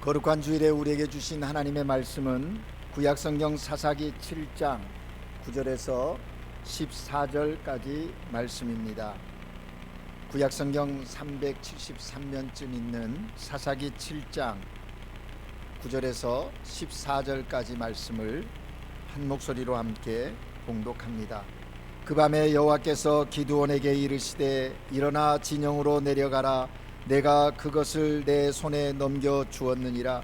거룩한 주일에 우리에게 주신 하나님의 말씀은 구약성경 사사기 7장 9절에서 14절까지 말씀입니다. 구약성경 373면쯤 있는 사사기 7장 9절에서 14절까지 말씀을 한 목소리로 함께 봉독합니다. 그 밤에 여호와께서 기드온에게 이르시되 일어나 진영으로 내려가라. 내가 그것을 내 손에 넘겨 주었느니라.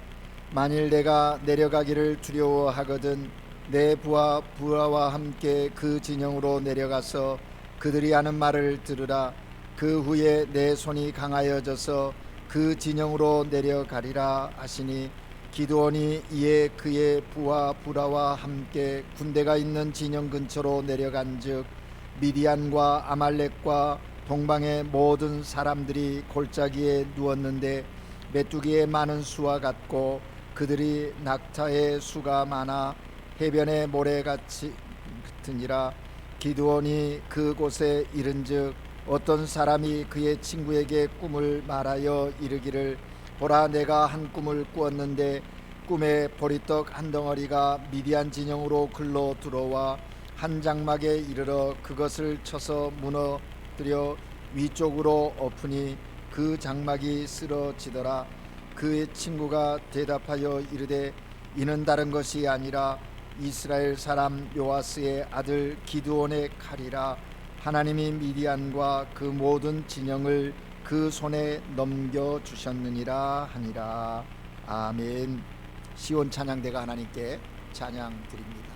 만일 내가 내려가기를 두려워하거든 내 부하와 함께 그 진영으로 내려가서 그들이 하는 말을 들으라. 그 후에 내 손이 강하여져서 그 진영으로 내려가리라 하시니 기드온이 이에 그의 부하 부라와 함께 군대가 있는 진영 근처로 내려간즉 미디안과 아말렉과 동방의 모든 사람들이 골짜기에 누웠는데 메뚜기의 많은 수와 같고 그들이 낙타의 수가 많아 해변의 모래같이 같으니라. 기드온이 그곳에 이른즉 어떤 사람이 그의 친구에게 꿈을 말하여 이르기를 보라, 내가 한 꿈을 꾸었는데 꿈에 보리떡 한 덩어리가 미디안 진영으로 글로 들어와 한 장막에 이르러 그것을 쳐서 무너뜨려 위쪽으로 엎으니 그 장막이 쓰러지더라. 그의 친구가 대답하여 이르되 이는 다른 것이 아니라 이스라엘 사람 요아스의 아들 기드온의 칼이라. 하나님이 미디안과 그 모든 진영을 그 손에 넘겨주셨느니라 하니라. 아멘. 시온 찬양대가 하나님께 찬양 드립니다.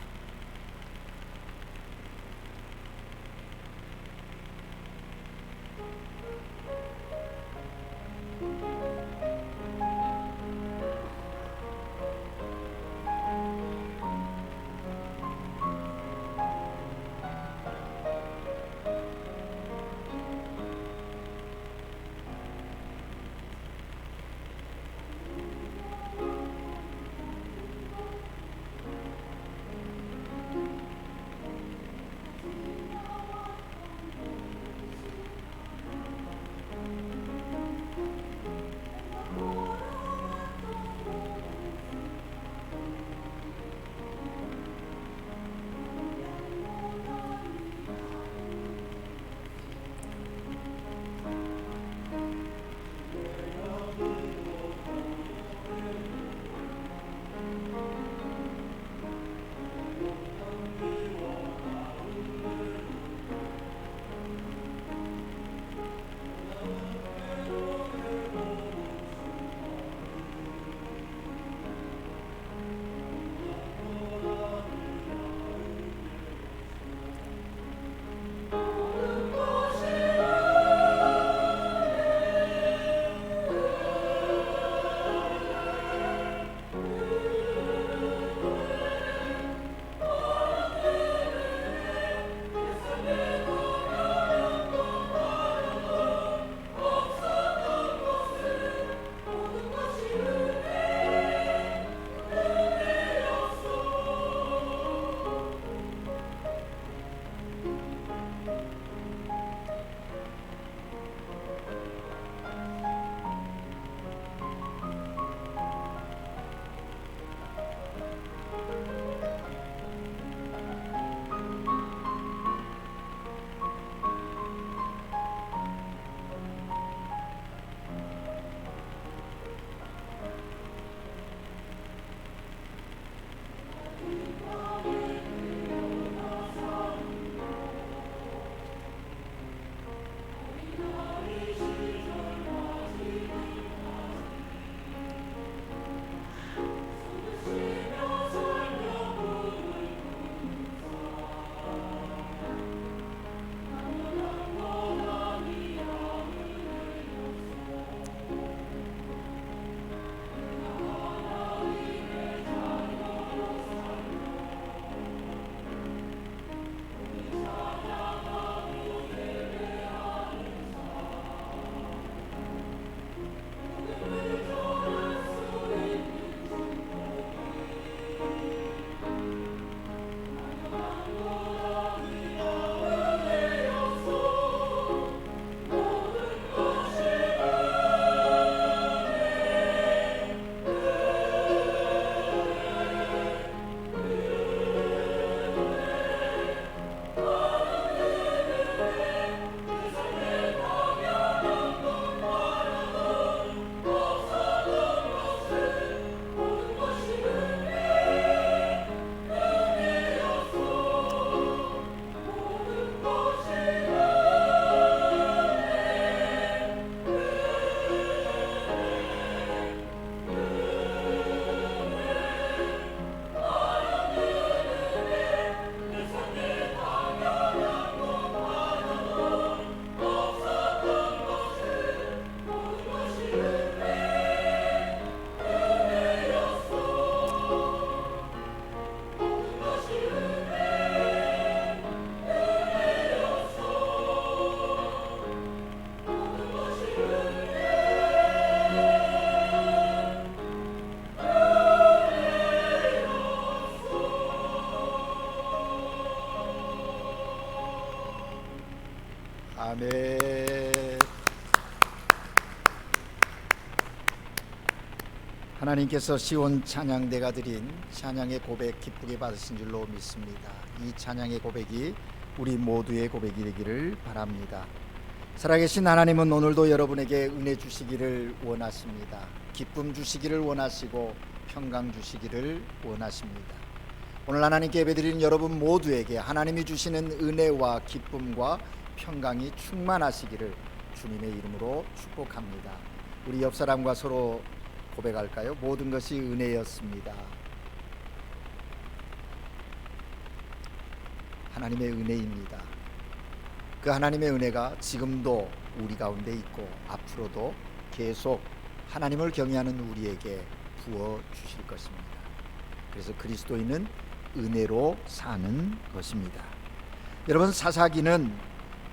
아멘. 하나님께서 시온 찬양대가 드린 찬양의 고백 기쁘게 받으신 줄로 믿습니다. 이 찬양의 고백이 우리 모두의 고백이 되기를 바랍니다. 살아계신 하나님은 오늘도 여러분에게 은혜 주시기를 원하십니다. 기쁨 주시기를 원하시고 평강 주시기를 원하십니다. 오늘 하나님께 예배드리는 여러분 모두에게 하나님이 주시는 은혜와 기쁨과 평강이 충만하시기를 주님의 이름으로 축복합니다. 우리 옆 사람과 서로 고백할까요? 모든 것이 은혜였습니다. 하나님의 은혜입니다. 그 하나님의 은혜가 지금도 우리 가운데 있고 앞으로도 계속 하나님을 경외하는 우리에게 부어 주실 것입니다. 그래서 그리스도인은 은혜로 사는 것입니다. 여러분, 사사기는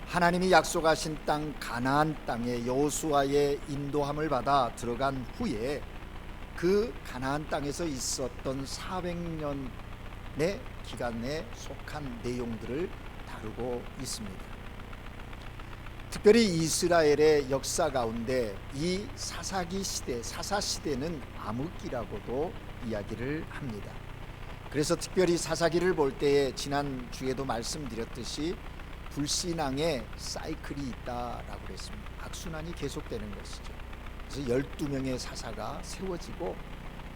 하나님이 약속하신 땅 가나안 땅에 여호수아의 인도함을 받아 들어간 후에 그 가나안 땅에서 있었던 400년의 기간에 속한 내용들을 다루고 있습니다. 특별히 이스라엘의 역사 가운데 이 사사기 시대, 사사 시대는 암흑기라고도 이야기를 합니다. 그래서 특별히 사사기를 볼 때에 지난 주에도 말씀드렸듯이 불신앙의 사이클이 있다라고 그랬습니다. 악순환이 계속되는 것이죠. 그래서 12명의 사사가 세워지고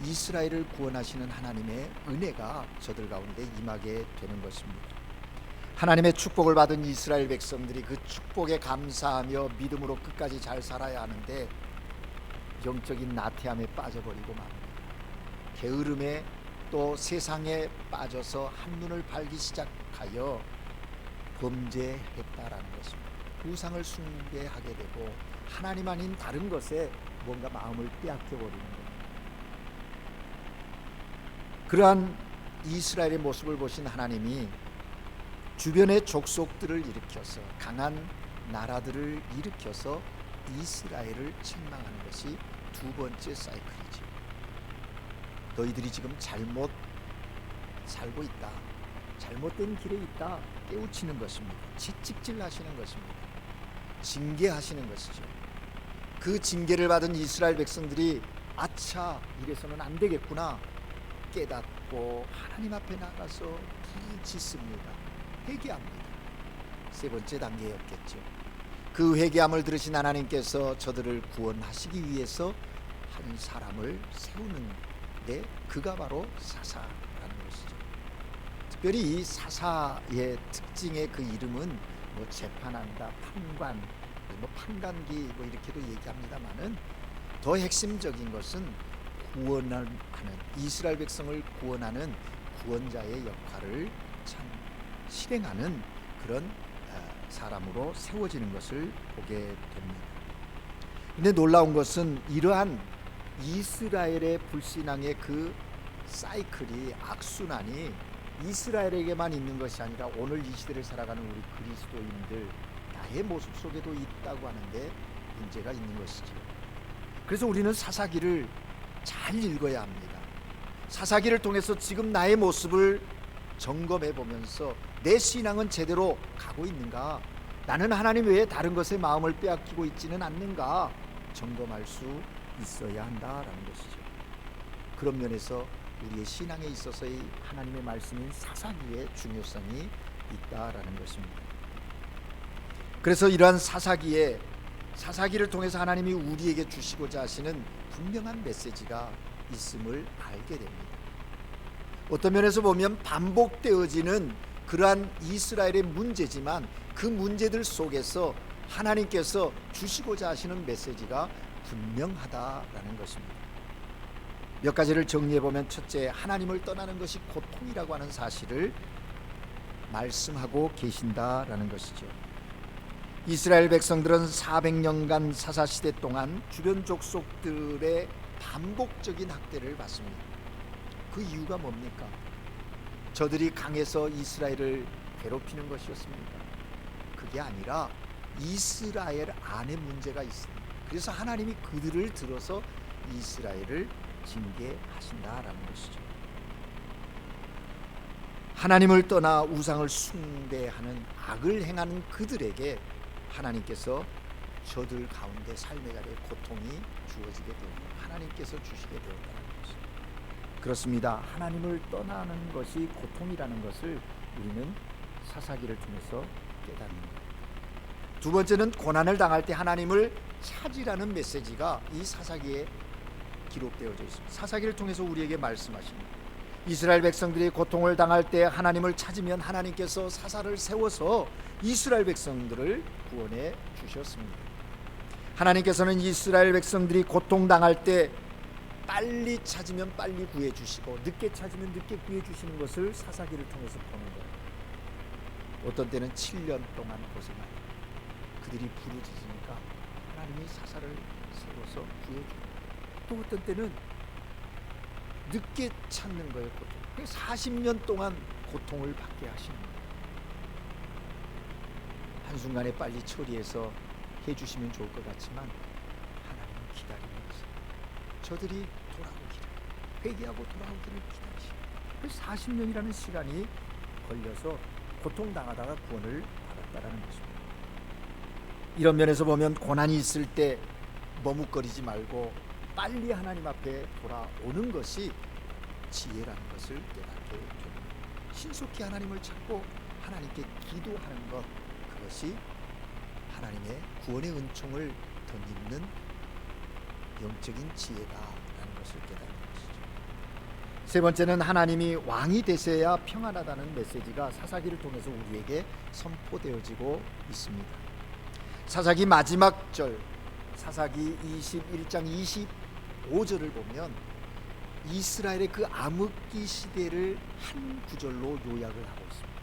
이스라엘을 구원하시는 하나님의 은혜가 저들 가운데 임하게 되는 것입니다. 하나님의 축복을 받은 이스라엘 백성들이 그 축복에 감사하며 믿음으로 끝까지 잘 살아야 하는데 영적인 나태함에 빠져버리고 맙니다. 게으름에 또 세상에 빠져서 한눈을 팔기 시작하여 범죄했다라는 것입니다. 우상을 숭배하게 되고 하나님 아닌 다른 것에 뭔가 마음을 빼앗겨버리는 겁니다. 그러한 이스라엘의 모습을 보신 하나님이 주변의 족속들을 일으켜서 강한 나라들을 일으켜서 이스라엘을 책망하는 것이 두 번째 사이클이죠. 너희들이 지금 잘못 살고 있다, 잘못된 길에 있다 깨우치는 것입니다. 채찍질하시는 것입니다. 징계하시는 것이죠. 그 징계를 받은 이스라엘 백성들이 아차, 이래서는 안 되겠구나 깨닫고 하나님 앞에 나가서 부르짖습니다. 회개합니다. 세 번째 단계였겠죠. 그 회개함을 들으신 하나님께서 저들을 구원하시기 위해서 한 사람을 세우는데 그가 바로 사사라는 것이죠. 특별히 이 사사의 특징의 그 이름은 뭐 재판한다, 판관, 뭐 판관기 뭐 이렇게도 얘기합니다만은 더 핵심적인 것은 구원하는, 이스라엘 백성을 구원하는 구원자의 역할을 참 실행하는 그런 사람으로 세워지는 것을 보게 됩니다. 근데 놀라운 것은 이러한 이스라엘의 불신앙의 그 사이클이, 악순환이 이스라엘에게만 있는 것이 아니라 오늘 이 시대를 살아가는 우리 그리스도인들 나의 모습 속에도 있다고 하는데 문제가 있는 것이죠. 그래서 우리는 사사기를 잘 읽어야 합니다. 사사기를 통해서 지금 나의 모습을 점검해 보면서 내 신앙은 제대로 가고 있는가, 나는 하나님 외에 다른 것에 마음을 빼앗기고 있지는 않는가 점검할 수 있어야 한다라는 것이죠. 그런 면에서 우리의 신앙에 있어서의 하나님의 말씀인 사사기의 중요성이 있다라는 것입니다. 그래서 이러한 사사기를 통해서 하나님이 우리에게 주시고자 하시는 분명한 메시지가 있음을 알게 됩니다. 어떤 면에서 보면 반복되어지는 그러한 이스라엘의 문제지만 그 문제들 속에서 하나님께서 주시고자 하시는 메시지가 분명하다라는 것입니다. 몇 가지를 정리해 보면, 첫째, 하나님을 떠나는 것이 고통이라고 하는 사실을 말씀하고 계신다라는 것이죠. 이스라엘 백성들은 400년간 사사시대 동안 주변 족속들의 반복적인 학대를 받습니다. 그 이유가 뭡니까? 저들이 강해서 이스라엘을 괴롭히는 것이었습니까? 그게 아니라 이스라엘 안에 문제가 있습니다. 그래서 하나님이 그들을 들어서 이스라엘을 징계하신다라는 것이죠. 하나님을 떠나 우상을 숭배하는 악을 행하는 그들에게 하나님께서 저들 가운데 삶의 자리에 고통이 주어지게 되었다. 하나님께서 주시게 되었다는 것입니다. 그렇습니다. 하나님을 떠나는 것이 고통이라는 것을 우리는 사사기를 통해서 깨닫는다. 두 번째는 고난을 당할 때 하나님을 찾으라는 메시지가 이 사사기에 기록되어져 있습니다. 사사기를 통해서 우리에게 말씀하십니다. 이스라엘 백성들이 고통을 당할 때 하나님을 찾으면 하나님께서 사사를 세워서 이스라엘 백성들을 구원해 주셨습니다. 하나님께서는 이스라엘 백성들이 고통당할 때 빨리 찾으면 빨리 구해 주시고 늦게 찾으면 늦게 구해 주시는 것을 사사기를 통해서 보는 거예요. 어떤 때는 7년 동안 고생하고 그들이 부르짖으니까 하나님이 사사를 세워서 구해 주고, 또 어떤 때는 늦게 찾는 거예요. 고통. 40년 동안 고통을 받게 하시는 거예요. 한순간에 빨리 처리해서 해주시면 좋을 것 같지만 하나님은 기다리면서 저들이 돌아오기를, 회개하고 돌아오기를 기다리시고 40년이라는 시간이 걸려서 고통당하다가 구원을 받았다라는 것입니다. 이런 면에서 보면 고난이 있을 때 머뭇거리지 말고 빨리 하나님 앞에 돌아오는 것이 지혜라는 것을 깨닫게 됩니다. 신속히 하나님을 찾고 하나님께 기도하는 것, 그것이 하나님의 구원의 은총을 덧입는 영적인 지혜다라는 것을 깨닫는 것이죠. 세 번째는 하나님이 왕이 되셔야 평안하다는 메시지가 사사기를 통해서 우리에게 선포되어지고 있습니다. 사사기 마지막 절, 사사기 21장 25절을 보면 이스라엘의 그 암흑기 시대를 한 구절로 요약을 하고 있습니다.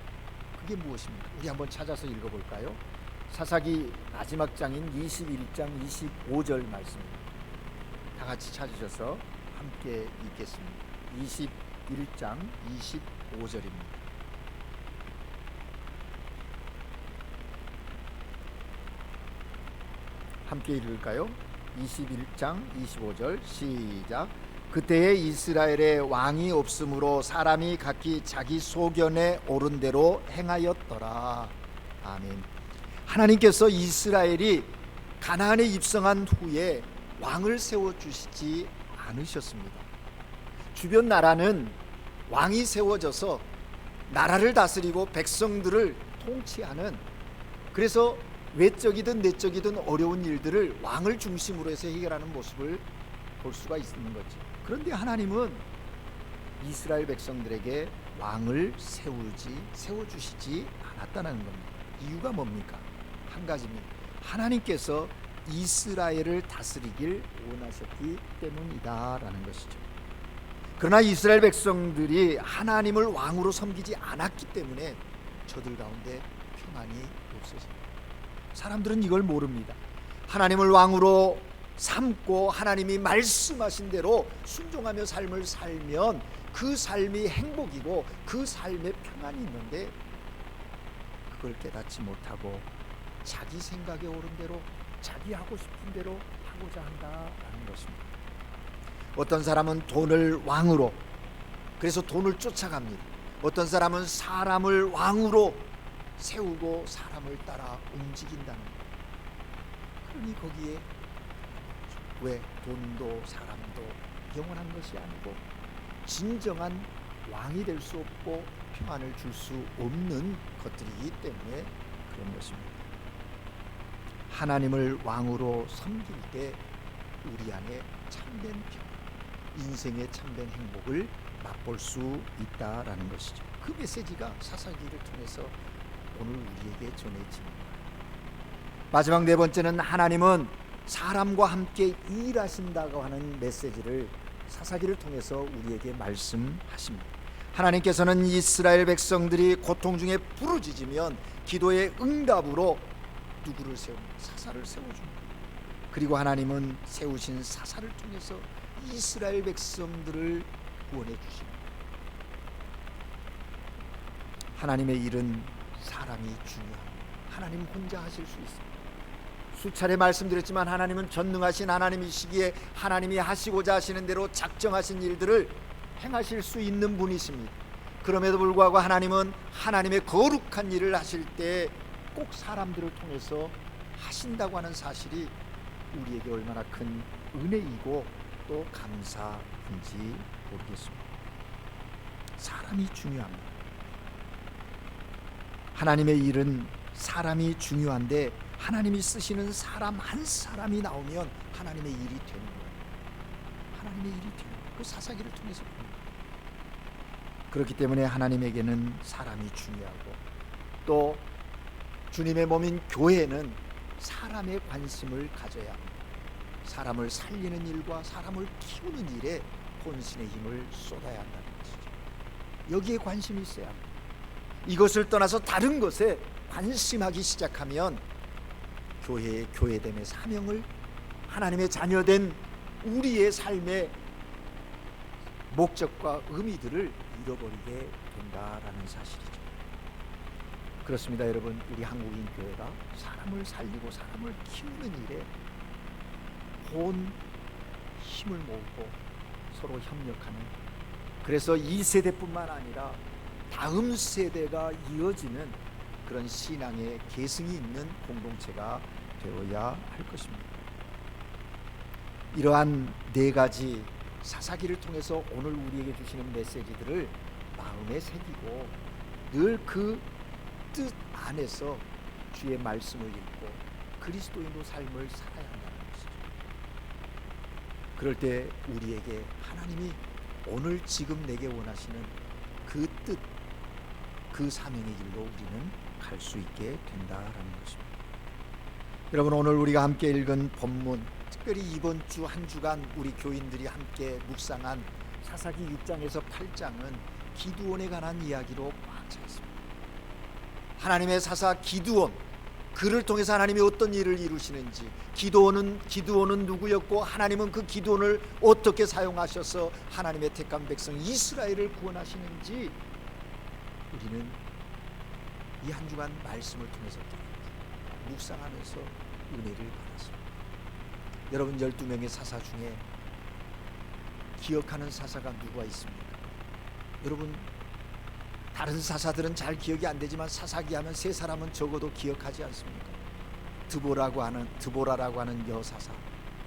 그게 무엇입니까? 우리 한번 찾아서 읽어볼까요? 사사기 마지막 장인 21장 25절 말씀입니다. 다 같이 찾으셔서 함께 읽겠습니다. 21장 25절입니다. 함께 읽을까요? 21장 25절 시작. 그때에 이스라엘에 왕이 없으므로 사람이 각기 자기 소견에 옳은 대로 행하였더라. 아멘. 하나님께서 이스라엘이 가나안에 입성한 후에 왕을 세워주시지 않으셨습니다. 주변 나라는 왕이 세워져서 나라를 다스리고 백성들을 통치하는, 그래서 외적이든 내적이든 어려운 일들을 왕을 중심으로 해서 해결하는 모습을 볼 수가 있는 거죠. 그런데 하나님은 이스라엘 백성들에게 왕을 세워주시지 않았다는 겁니다. 이유가 뭡니까? 한 가지입니다. 하나님께서 이스라엘을 다스리길 원하셨기 때문이다라는 것이죠. 그러나 이스라엘 백성들이 하나님을 왕으로 섬기지 않았기 때문에 저들 가운데 평안이 없어집니다. 사람들은 이걸 모릅니다. 하나님을 왕으로 삼고 하나님이 말씀하신 대로 순종하며 삶을 살면 그 삶이 행복이고 그 삶에 평안이 있는데, 그걸 깨닫지 못하고 자기 생각에 옳은 대로 자기 하고 싶은 대로 하고자 한다라는 것입니다. 어떤 사람은 돈을 왕으로, 그래서 돈을 쫓아갑니다. 어떤 사람은 사람을 왕으로 세우고 사람을 따라 움직인다는 것. 그러니 거기에 왜 돈도 사람도 영원한 것이 아니고 진정한 왕이 될 수 없고 평안을 줄 수 없는 것들이기 때문에 그런 것입니다. 하나님을 왕으로 섬길 때 우리 안에 참된 평안, 인생의 참된 행복을 맛볼 수 있다라는 것이죠. 그 메시지가 사사기를 통해서 오늘 우리에게 전해집니다. 마지막 네 번째는 하나님은 사람과 함께 일하신다고 하는 메시지를 사사기를 통해서 우리에게 말씀하십니다. 하나님께서는 이스라엘 백성들이 고통 중에 부르짖으면 기도의 응답으로 누구를 세웁니까? 사사를 세워줍니다. 그리고 하나님은 세우신 사사를 통해서 이스라엘 백성들을 구원해 주십니다. 하나님의 일은 사람이 중요합니다. 하나님 혼자 하실 수 있습니다. 수차례 말씀드렸지만 하나님은 전능하신 하나님이시기에 하나님이 하시고자 하시는 대로 작정하신 일들을 행하실 수 있는 분이십니다. 그럼에도 불구하고 하나님은 하나님의 거룩한 일을 하실 때 꼭 사람들을 통해서 하신다고 하는 사실이 우리에게 얼마나 큰 은혜이고 또 감사인지 모르겠습니다. 사람이 중요합니다. 하나님의 일은 사람이 중요한데 하나님이 쓰시는 사람 한 사람이 나오면 하나님의 일이 되는 거예요. 하나님의 일이 되는 거예요. 그 사사기를 통해서 봅니다. 그렇기 때문에 하나님에게는 사람이 중요하고 또 주님의 몸인 교회는 사람의 관심을 가져야 합니다. 사람을 살리는 일과 사람을 키우는 일에 본신의 힘을 쏟아야 한다는 것이죠. 여기에 관심이 있어야 합니다. 이것을 떠나서 다른 것에 관심하기 시작하면 교회의 교회됨의 사명을, 하나님의 자녀된 우리의 삶의 목적과 의미들을 잃어버리게 된다라는 사실이죠. 그렇습니다, 여러분. 우리 한국인 교회가 사람을 살리고 사람을 키우는 일에 온 힘을 모으고 서로 협력하는, 그래서 이 세대뿐만 아니라 다음 세대가 이어지는 그런 신앙의 계승이 있는 공동체가 되어야 할 것입니다. 이러한 네 가지 사사기를 통해서 오늘 우리에게 주시는 메시지들을 마음에 새기고 늘 그 뜻 안에서 주의 말씀을 읽고 그리스도인의 삶을 살아야 한다는 것이죠. 그럴 때 우리에게 하나님이 오늘 지금 내게 원하시는 그 뜻, 그 사명의 길로 우리는 갈 수 있게 된다라는 것입니다. 여러분, 오늘 우리가 함께 읽은 본문, 특별히 이번 주 한 주간 우리 교인들이 함께 묵상한 사사기 6장에서 8장은 기드온에 관한 이야기로 꽉 차 있습니다. 하나님의 사사 기드온, 그를 통해서 하나님이 어떤 일을 이루시는지, 기드온은 누구였고 하나님은 그 기드온을 어떻게 사용하셔서 하나님의 택한 백성 이스라엘을 구원하시는지 우리는 이 한 주간 말씀을 통해서 묵상하면서 은혜를 받았습니다. 여러분, 12명의 사사 중에 기억하는 사사가 누가 있습니까? 여러분, 다른 사사들은 잘 기억이 안 되지만 사사기 하면 세 사람은 적어도 기억하지 않습니까? 드보라라고 하는 여사사,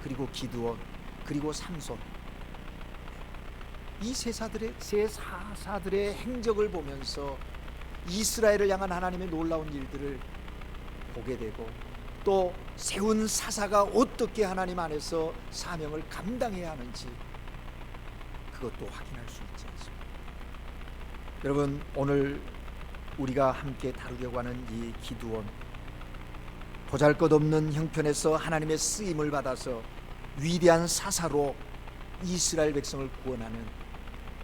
그리고 기드온, 그리고 삼손. 이 세 사사들의 행적을 보면서 이스라엘을 향한 하나님의 놀라운 일들을 보게 되고 또 세운 사사가 어떻게 하나님 안에서 사명을 감당해야 하는지 그것도 확인할 수 있지 않습니까? 여러분, 오늘 우리가 함께 다루려고 하는 이 기드온, 보잘것없는 형편에서 하나님의 쓰임을 받아서 위대한 사사로 이스라엘 백성을 구원하는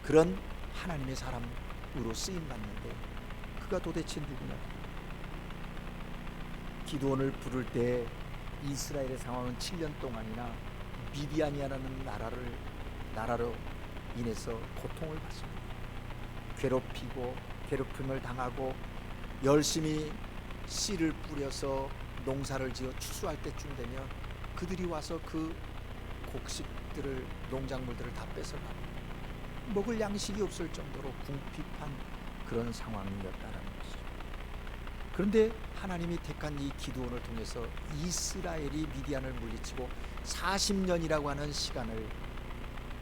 그런 하나님의 사람으로 쓰임받는데 그가 도대체 누구냐? 기드온을 부를 때 이스라엘의 상황은 7년 동안이나 미디안이라는 나라로 인해서 고통을 받습니다. 괴롭힘을 당하고 열심히 씨를 뿌려서 농사를 지어 추수할 때쯤 되면 그들이 와서 그 곡식들을, 농작물들을 다 뺏어가고 먹을 양식이 없을 정도로 궁핍한 그런 상황이었다라는 것이죠. 그런데 하나님이 택한 이 기드온을 통해서 이스라엘이 미디안을 물리치고 40년이라고 하는 시간을,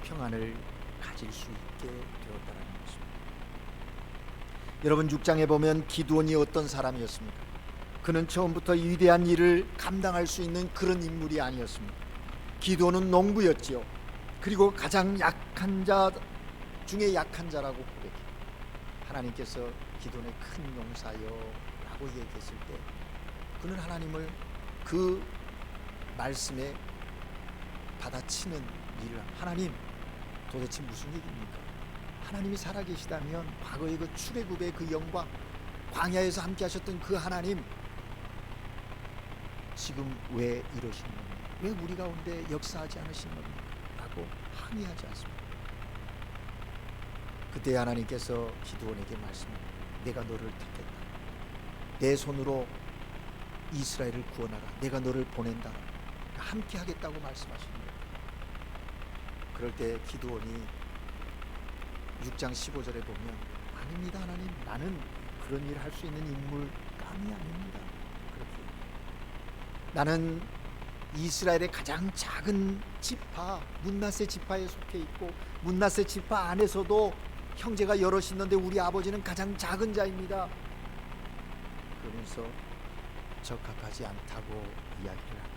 평안을 가질 수 있게 되었다는 것입니다. 여러분, 6장에 보면 기드온이 어떤 사람이었습니까? 그는 처음부터 위대한 일을 감당할 수 있는 그런 인물이 아니었습니다. 기드온은 농부였지요. 그리고 가장 약한 자 중에 약한 자라고 고백해요. 하나님께서 기드온의 큰 용사여 라고 얘기했을 때 그는 하나님을 그 말씀에 받아치는 일을, 하나님 도대체 무슨 얘기입니까? 하나님이 살아계시다면 과거의 그 출애굽의 그 영광, 광야에서 함께 하셨던 그 하나님 지금 왜 이러시는 겁니까? 왜 우리 가운데 역사하지 않으시는 겁니까? 라고 항의하지 않습니다. 그때 하나님께서 기드온에게 말씀합니다. 내가 너를 택했다. 내 손으로 이스라엘을 구원하라. 내가 너를 보낸다. 함께 하겠다고 말씀하십니다. 그럴 때 기드온이 6장 15절에 보면 아닙니다 하나님, 나는 그런 일을 할 수 있는 인물감이 아닙니다. 그렇게 나는 이스라엘의 가장 작은 지파 므낫세 지파에 속해 있고 므낫세 지파 안에서도 형제가 여럿 있는데 우리 아버지는 가장 작은 자입니다. 그러면서 적합하지 않다고 이야기를 합니다.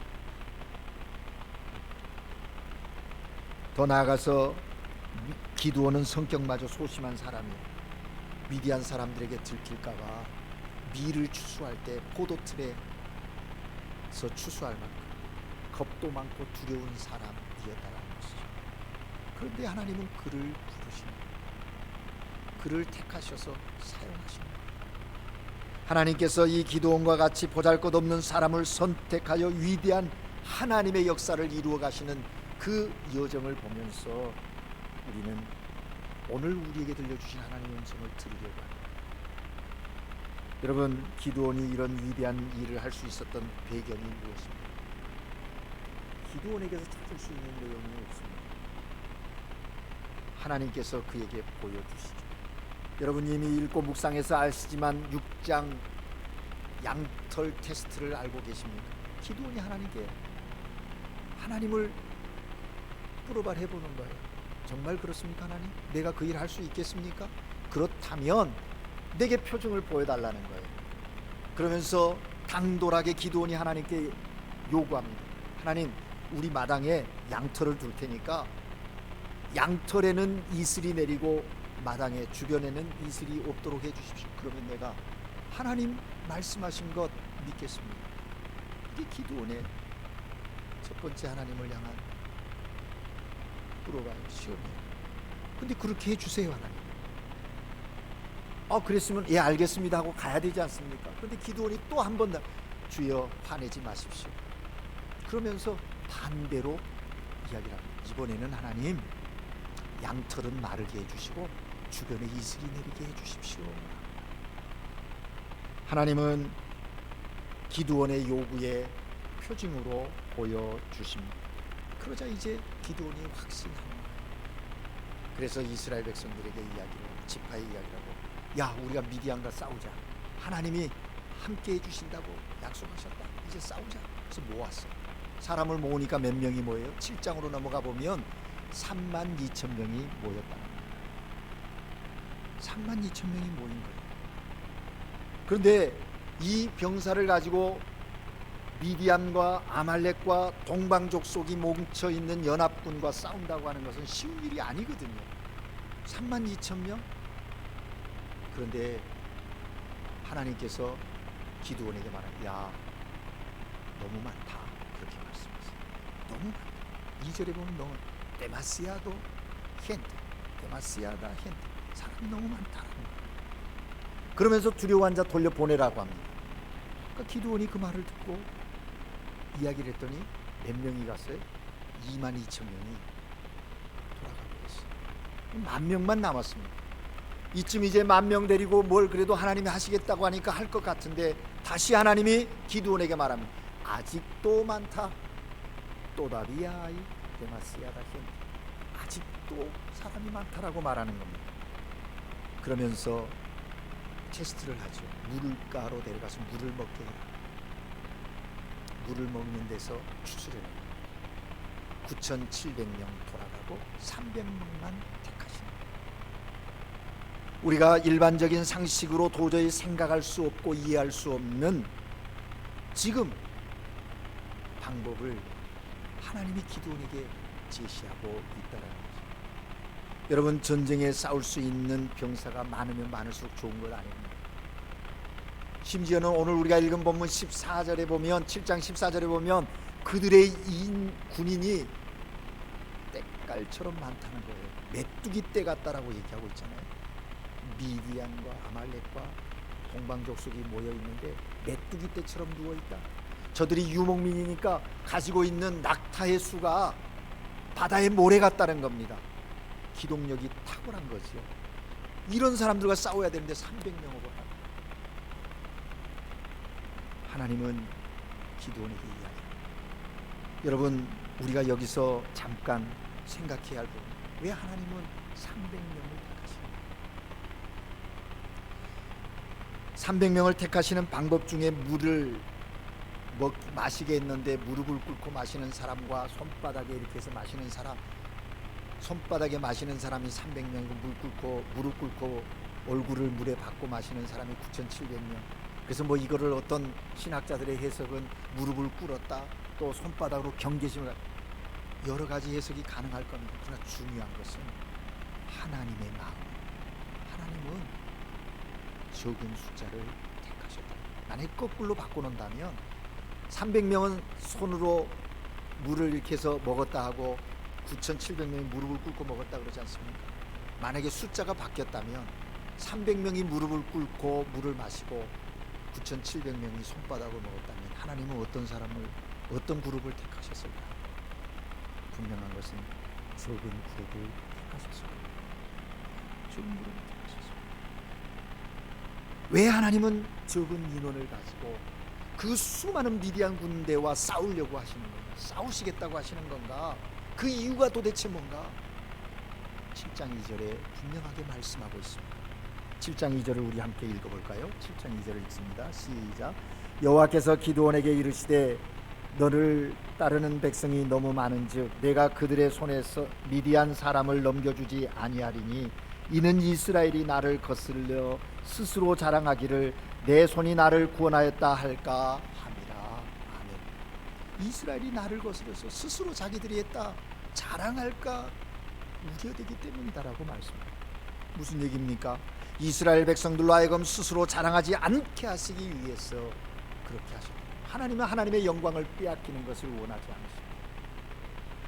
더 나아가서 기드온은 성격마저 소심한 사람이에요. 미디안 사람들에게 들킬까봐 밀을 추수할 때 포도틀에서 추수할 만큼 겁도 많고 두려운 사람이었다는 것이죠. 그런데 하나님은 그를 부르십니다. 그를 택하셔서 사용하십니다. 하나님께서 이 기드온과 같이 보잘것없는 사람을 선택하여 위대한 하나님의 역사를 이루어 가시는 그 여정을 보면서 우리는 오늘 우리에게 들려주신 하나님의 음성을 들으려고 합니다. 여러분, 기드온이 이런 위대한 일을 할 수 있었던 배경이 무엇입니까? 기드온에게서 찾을 수 있는 내용이 없습니다. 하나님께서 그에게 보여주시죠. 여러분 이미 읽고 묵상해서 아시지만 6장 양털 테스트를 알고 계십니까? 기드온이 하나님을 뿌려발 해보는 거예요. 정말 그렇습니까 하나님? 내가 그 일을 할 수 있겠습니까? 그렇다면 내게 표징을 보여달라는 거예요. 그러면서 당돌하게 기드온이 하나님께 요구합니다. 하나님, 우리 마당에 양털을 둘 테니까 양털에는 이슬이 내리고 마당에 주변에는 이슬이 없도록 해주십시오. 그러면 내가 하나님 말씀하신 것 믿겠습니다. 이게 기드온의 첫 번째 하나님을 향한 물어봐요. 시험이에요. 근데 그렇게 해주세요 하나님. 그랬으면 예 알겠습니다 하고 가야 되지 않습니까? 그런데 기드온이 또 한 번 더 주여 화내지 마십시오. 그러면서 반대로 이야기를 합니다. 이번에는 하나님 양털은 마르게 해주시고 주변에 이슬이 내리게 해주십시오. 하나님은 기드온의 요구에 표징으로 보여주십니다. 그러자 이제 기드온이 확신하는 거예요. 그래서 이스라엘 백성들에게 지파에 이야기를 하고, 야 우리가 미디안과 싸우자. 하나님이 함께 해주신다고 약속하셨다. 이제 싸우자. 그래서 모았어요. 사람을 모으니까 몇 명이 모여요? 7장으로 넘어가 보면 32,000명이 모였다. 32,000명이 모인 거예요. 그런데 이 병사를 가지고 미디안과 아말렉과 동방족속이 뭉쳐있는 연합군과 싸운다고 하는 것은 쉬운 일이 아니거든요. 32,000명? 그런데 하나님께서 기드온에게 말합니다. 야 너무 많다. 그렇게 말씀하세요. 너무 많다. 2절에 보면 너무 데마시아도 헨트, 데마시아다 헨트, 사람이 너무 많다라는 거예요. 그러면서 두려워한 자 돌려보내라고 합니다. 그러니까 기드온이 그 말을 듣고 이야기를 했더니 몇 명이 갔어요? 22,000명이 돌아가고 있어요. 10,000만 남았습니다. 이쯤 이제 10,000명 데리고 뭘 그래도 하나님이 하시겠다고 하니까 할 것 같은데 다시 하나님이 기드온에게 말합니다. 아직도 많다. 또다비아이 데마시아다 헨. 아직도 사람이 많다라고 말하는 겁니다. 그러면서 테스트를 하죠. 물가로 데려가서 물을 먹게 해라. 물을 먹는 데서 추수를 합니다. 9,700명 돌아가고 300명만 택하십니다. 우리가 일반적인 상식으로 도저히 생각할 수 없고 이해할 수 없는 지금 방법을 하나님이 기드온에게 제시하고 있다는 거죠. 여러분 전쟁에 싸울 수 있는 병사가 많으면 많을수록 좋은 것 아닙니다. 심지어는 오늘 우리가 읽은 본문 14절에 보면 7장 14절에 보면 그들의 군인이 때깔처럼 많다는 거예요. 메뚜기 떼 같다라고 얘기하고 있잖아요. 미디안과 아말렉과 동방족속이 모여 있는데 메뚜기 떼처럼 누워 있다. 저들이 유목민이니까 가지고 있는 낙타의 수가 바다의 모래 같다는 겁니다. 기동력이 탁월한 거죠. 이런 사람들과 싸워야 되는데 300명을 보다. 하나님은 기드온에게 이야기합니다. 여러분 우리가 여기서 잠깐 생각해야 할 부분, 왜 하나님은 300명을 택하시는가? 300명을 택하시는 방법 중에 물을 마시게 했는데 무릎을 꿇고 마시는 사람과 손바닥에 이렇게 해서 마시는 사람, 손바닥에 마시는 사람이 300명이고 무릎 꿇고 얼굴을 물에 박고 마시는 사람이 9,700명. 그래서 이거를 어떤 신학자들의 해석은 무릎을 꿇었다, 또 손바닥으로 경계심을, 여러 가지 해석이 가능할 겁니다. 그러나 중요한 것은 하나님의 마음, 하나님은 적은 숫자를 택하셨다. 만약 거꾸로 바꿔놓는다면 300명은 손으로 물을 이렇게 해서 먹었다 하고 9,700명이 무릎을 꿇고 먹었다 그러지 않습니까? 만약에 숫자가 바뀌었다면 300명이 무릎을 꿇고 물을 마시고 9,700명이 손바닥을 먹었다면 하나님은 어떤 그룹을 택하셨을까? 분명한 것은 적은 그룹을 택하셨습니다. 적은 그룹을 택하셨습니다. 왜 하나님은 적은 인원을 가지고 그 수많은 미디안 군대와 싸우려고 하시는 건가? 싸우시겠다고 하시는 건가? 그 이유가 도대체 뭔가? 7장 2절에 분명하게 말씀하고 있습니다. 7장 2절을 우리 함께 읽어볼까요? 7장 2절을 읽습니다. 시작. 여호와께서 기드온에게 이르시되 너를 따르는 백성이 너무 많은즉 내가 그들의 손에서 미디안 사람을 넘겨주지 아니하리니 이는 이스라엘이 나를 거슬려 스스로 자랑하기를 내 손이 나를 구원하였다 할까 함이라. 아멘. 이스라엘이 나를 거슬려서 스스로 자기들이 했다 자랑할까 우려되기 때문이다라고 말씀합니다. 무슨 얘기입니까? 이스라엘 백성들로 하여금 스스로 자랑하지 않게 하시기 위해서 그렇게 하십니다. 하나님은 하나님의 영광을 빼앗기는 것을 원하지 않으십니다.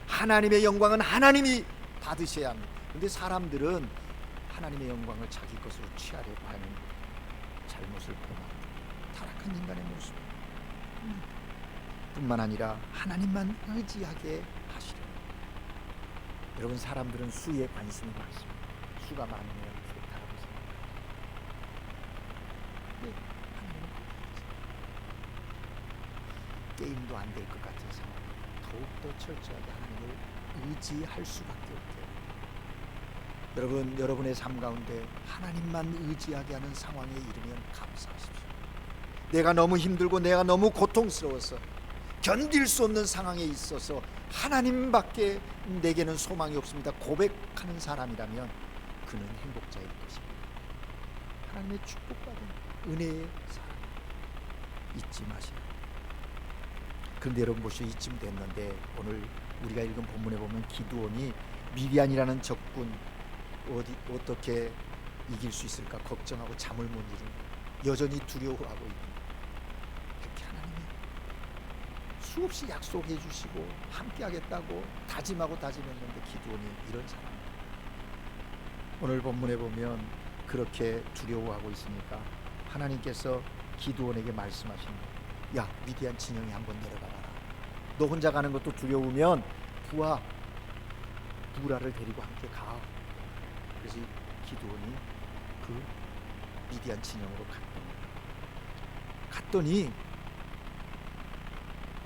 하나님의 영광은 하나님이 받으셔야 합니다. 그런데 사람들은 하나님의 영광을 자기 것으로 취하려고 하는 잘못을 범합니다. 타락한 인간의 모습. 뿐만 아니라 하나님만 의지하게 하시려. 여러분, 사람들은 수에 관심이 많습니다. 수가 많으면 좋다고 생각합니다. 네, 하나님은 게임도 안 될 것 같아서 더욱더 철저하게 하나님을 의지할 수밖에 없대요. 여러분, 여러분의 삶 가운데 하나님만 의지하게 하는 상황에 이르면 감사하십시오. 내가 너무 힘들고 내가 너무 고통스러워서 견딜 수 없는 상황에 있어서 하나님밖에 내게는 소망이 없습니다 고백하는 사람이라면 그는 행복자일 것입니다. 하나님의 축복받은 은혜의 사람 잊지 마시라. 그런데 여러분 보시오, 이쯤 됐는데 오늘 우리가 읽은 본문에 보면 기드온이 미디안이라는 적군 어떻게 이길 수 있을까 걱정하고 잠을 못 이루는, 여전히 두려워하고 있는, 그렇게 하나님이 수없이 약속해 주시고 함께 하겠다고 다짐하고 다짐했는데 기드온이 이런 사람입니다. 오늘 본문에 보면 그렇게 두려워하고 있으니까 하나님께서 기드온에게 말씀하십니다. 야, 미디안 진영에 한번 내려가 봐라. 너 혼자 가는 것도 두려우면 부라를 데리고 함께 가. 그래서 기드온이 그 미디안 진영으로 갔더니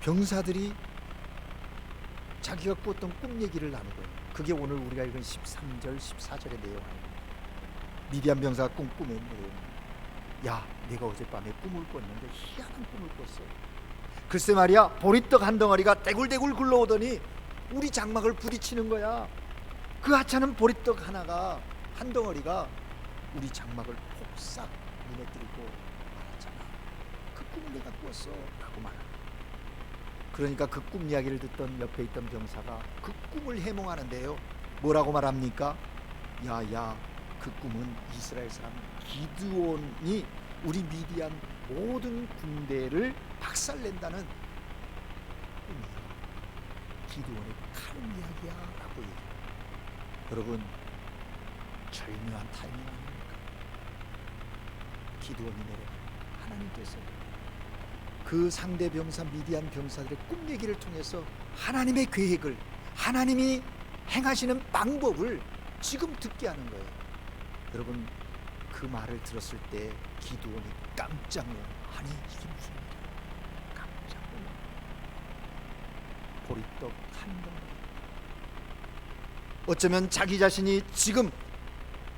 병사들이 자기가 꾸었던 꿈 얘기를 나누고요. 그게 오늘 우리가 읽은 13절 14절의 내용 아닙니까? 미디안 병사가 꿈의 내용. 야, 내가 어젯밤에 꿈을 꿨는데 희한한 꿈을 꿨어. 글쎄 말이야, 보리떡 한 덩어리가 떼굴떼굴 굴러오더니 우리 장막을 부딪히는 거야. 그 하찮은 보리떡 한 덩어리가 우리 장막을 폭삭 무너뜨리고 말았잖아. 그 꿈을 내가 꿨어 라고 말합니다. 그러니까 그 꿈 이야기를 듣던 옆에 있던 병사가 그 꿈을 해몽하는데요, 뭐라고 말합니까? 야야, 그 꿈은 이스라엘 사람 기드온이 우리 미디안 모든 군대를 박살낸다는 꿈이야. 기드온의 칼 이야기야 라고 얘기해요. 여러분, 절묘한 타이밍 아닙니까? 기드온이 내려 하나님께서 그 상대 병사 미디안 병사들의 꿈 얘기를 통해서 하나님의 계획을, 하나님이 행하시는 방법을 지금 듣게 하는 거예요. 여러분, 그 말을 들었을 때 기드온이 깜짝 놀라. 아니, 이게 무슨 일이야? 깜짝 놀라. 보리떡 한 덩어리. 어쩌면 자기 자신이 지금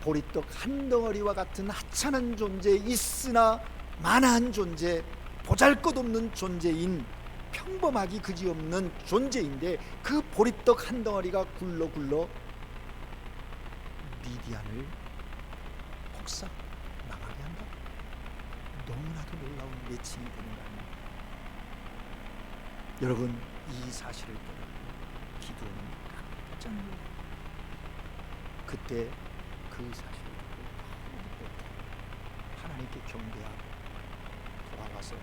보리떡 한 덩어리와 같은 하찮은 존재, 있으나 만한 존재, 보잘것없는 존재인, 평범하기 그지없는 존재인데 그 보리떡 한 덩어리가 굴러 미디안을 폭삭 망하게 한다. 너무나도 놀라운 매칭이 되는 거 아닙니까? 여러분, 이 사실을 깨닫고 기도는 깜짝 놀라요. 그때 그 사실을 듣고 하나님께 경배하고 돌아와서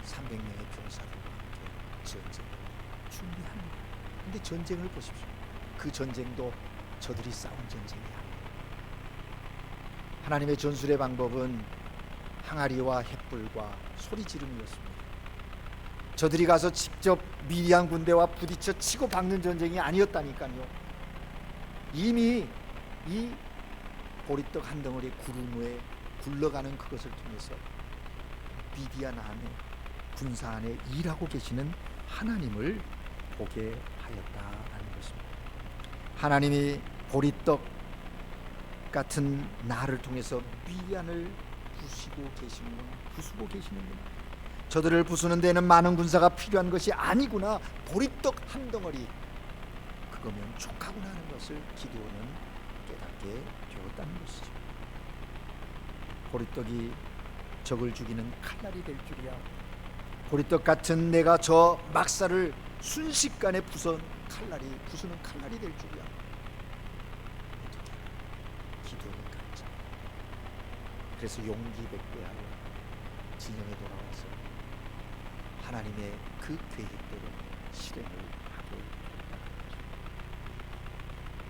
300명의 병사들과 함께 전쟁을 준비합니다. 근데 전쟁을 보십시오. 그 전쟁도 저들이 싸운 전쟁이 아니에요. 하나님의 전술의 방법은 항아리와 횃불과 소리 지름이었습니다. 저들이 가서 직접 미디안 군대와 부딪혀 치고 박는 전쟁이 아니었다니까요. 이미 이 보리떡 한 덩어리 구름 위에 굴러가는 그것을 통해서 미디안 안에, 군사 안에 일하고 계시는 하나님을 보게 하였다라는 것입니다. 하나님이 보리떡 같은 나를 통해서 미디안을 부수고 계시는구나. 저들을 부수는 데는 많은 군사가 필요한 것이 아니구나. 보리떡 한 덩어리 그거면 족하구나 하는 것을 기드온은 깨닫게 되었다는 것이죠. 보리떡이 적을 죽이는 칼날이 될 줄이야. 보리떡 같은 내가 저 막사를 순식간에 부수는 칼날이 될 줄이야. 어떻게 기드온이 깜짝. 그래서 용기 백배하여 진영에 돌아와서 하나님의 그 계획대로 실행을 하게 됐다.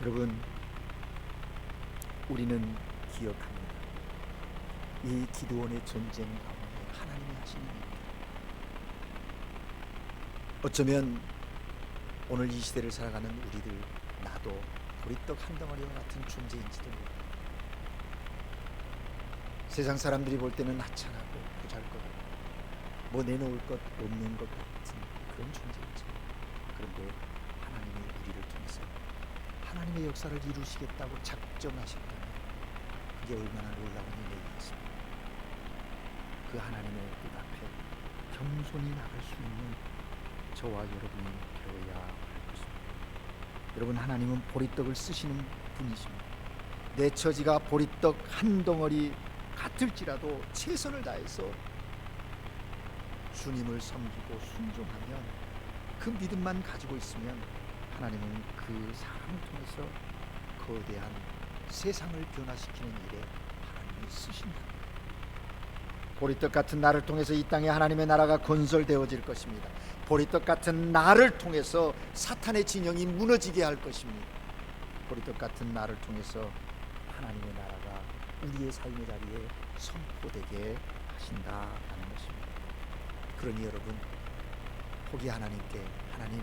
여러분, 우리는 기억합니다. 이 기드온의 전쟁 가운데 하나님이 하시는 일, 어쩌면 오늘 이 시대를 살아가는 우리들, 나도 보리떡 한 덩어리와 같은 존재인지도 모릅니다. 세상 사람들이 볼 때는 하찮하고 보잘것없고 뭐 내놓을 것 없는 것 같은 그런 존재이죠. 그런데 하나님이 우리를 통해서 하나님의 역사를 이루시겠다고 작정하셨다면 그게 얼마나 놀라운 일이겠습니까? 그 하나님의 뜻 앞에 겸손히 나갈 수 있는 저와 여러분이 되어야 할 것입니다. 여러분, 하나님은 보리떡을 쓰시는 분이십니다. 내 처지가 보리떡 한 덩어리 같을지라도 최선을 다해서 주님을 섬기고 순종하면, 그 믿음만 가지고 있으면 하나님은 그 사람을 통해서 거대한 세상을 변화시키는 일에 하나님이 쓰신다. 보리떡 같은 나를 통해서 이 땅에 하나님의 나라가 건설되어질 것입니다. 보리떡 같은 나를 통해서 사탄의 진영이 무너지게 할 것입니다. 보리떡 같은 나를 통해서 하나님의 나라가 우리의 삶의 자리에 선포되게 하신다라는 것입니다. 그러니 여러분, 혹이 하나님께, 하나님,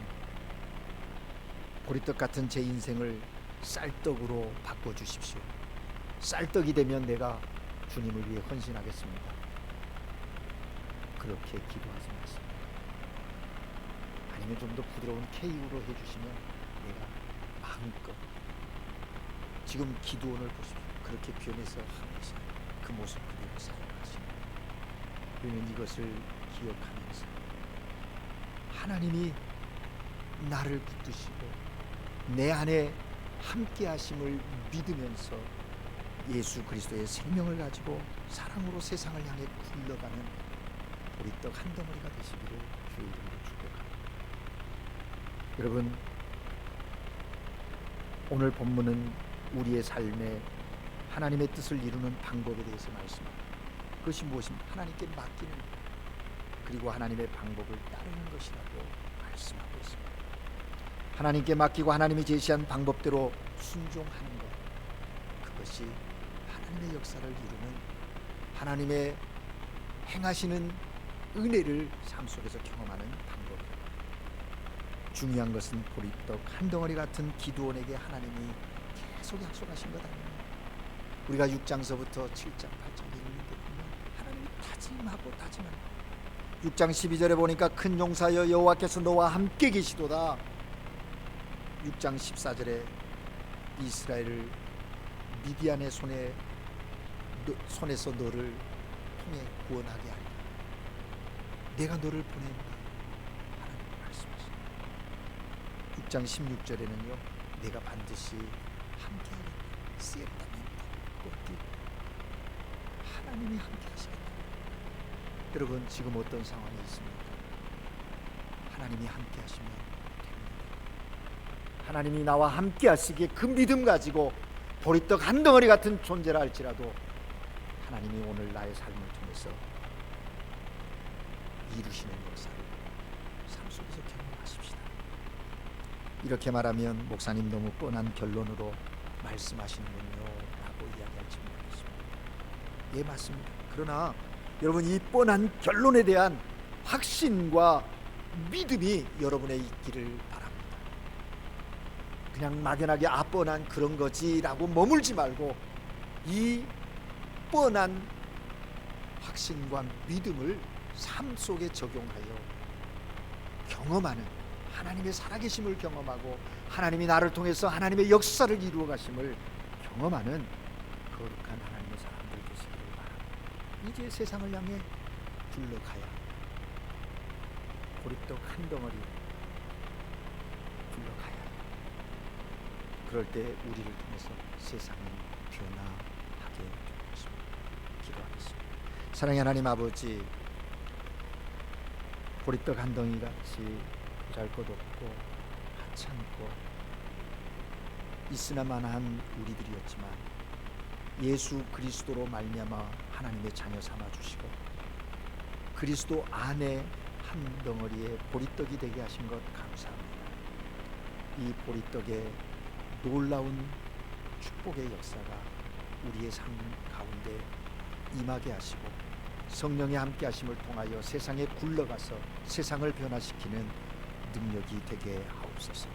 보리떡 같은 제 인생을 쌀떡으로 바꿔주십시오. 쌀떡이 되면 내가 주님을 위해 헌신하겠습니다. 그렇게 기도하지 마십니다. 아니면 좀 더 부드러운 케이크로 해주시면 내가 마음껏, 지금 기도원을 보십시오. 그렇게 변해서 한 것이 그 모습 그대로 살아가십니다. 그러면 이것을 기억하면서 하나님이 나를 붙드시고 내 안에 함께 하심을 믿으면서 예수 그리스도의 생명을 가지고 사랑으로 세상을 향해 굴러가는 보리떡 한 덩어리가 되시기를 주의 이름으로 축복합니다. 여러분, 오늘 본문은 우리의 삶에 하나님의 뜻을 이루는 방법에 대해서 말씀합니다. 그것이 무엇입니까? 하나님께 맡기는 것, 그리고 하나님의 방법을 따르는 것이라고 말씀하고 있습니다. 하나님께 맡기고 하나님이 제시한 방법대로 순종하는 것, 그것이 하나님의 역사를 이루는, 하나님의 행하시는 은혜를 삶 속에서 경험하는 방법입니다. 중요한 것은 보리떡 한 덩어리 같은 기드온에게 하나님이 계속 약속하신 것 아닙니까? 우리가 6장서부터 7장, 8장 읽는데 보면 하나님이 다짐하고 6장 12절에 보니까 큰 용사여 여호와께서 너와 함께 계시도다. 6장 14절에 이스라엘을 미디안의 손에서 너를 통해 구원하게 하리라. 내가 너를 보낸다. 하나님 말씀하십니다. 6장 16절에는요, 내가 반드시 함께하겠다. 시에르타멘타 꽃띠. 하나님이 함께하시겠다. 여러분, 지금 어떤 상황이 있습니까? 하나님이 함께하시면 됩니다. 하나님이 나와 함께하시기에 그 믿음 가지고 보리떡 한 덩어리 같은 존재라 할지라도 하나님이 오늘 나의 삶을 통해서 이루시는 역사를 삶 속에서 경험하십시다. 이렇게 말하면 목사님 너무 뻔한 결론으로 말씀하시는군요 라고 이야기할지 모르겠습니다. 예, 맞습니다. 그러나 여러분, 이 뻔한 결론에 대한 확신과 믿음이 여러분의 있기를 바랍니다. 그냥 막연하게 뻔한 그런 거지라고 머물지 말고 이 뻔한 확신과 믿음을 삶 속에 적용하여 경험하는, 하나님의 살아계심을 경험하고 하나님이 나를 통해서 하나님의 역사를 이루어 가심을 경험하는 거룩한 하나님의 사람들 되시기를 바랍니다. 이제 세상을 향해 굴러가야 보리떡 한 덩어리 굴러가야 그럴 때 우리를 통해서 세상이 변화하게 될 것입니다. 기도하겠습니다. 사랑의 하나님 아버지, 보리떡 한 덩이 같이 보잘것없고 하찮고 있으나마나한 우리들이었지만 예수 그리스도로 말미암아 하나님의 자녀 삼아 주시고 그리스도 안에 한 덩어리의 보리떡이 되게 하신 것 감사합니다. 이 보리떡의 놀라운 축복의 역사가 우리의 삶 가운데 임하게 하시고 성령의 함께 하심을 통하여 세상에 굴러가서 세상을 변화시키는 능력이 되게 하옵소서.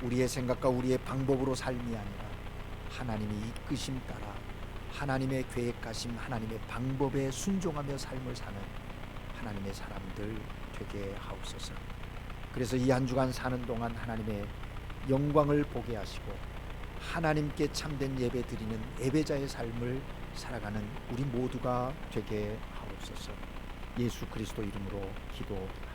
우리의 생각과 우리의 방법으로 삶이 아니라 하나님의 이끄심 따라 하나님의 계획하심, 하나님의 방법에 순종하며 삶을 사는 하나님의 사람들 되게 하옵소서. 그래서 이 한 주간 사는 동안 하나님의 영광을 보게 하시고 하나님께 참된 예배 드리는 예배자의 삶을 살아가는 우리 모두가 되게 하옵소서. 예수 그리스도 이름으로 기도합니다.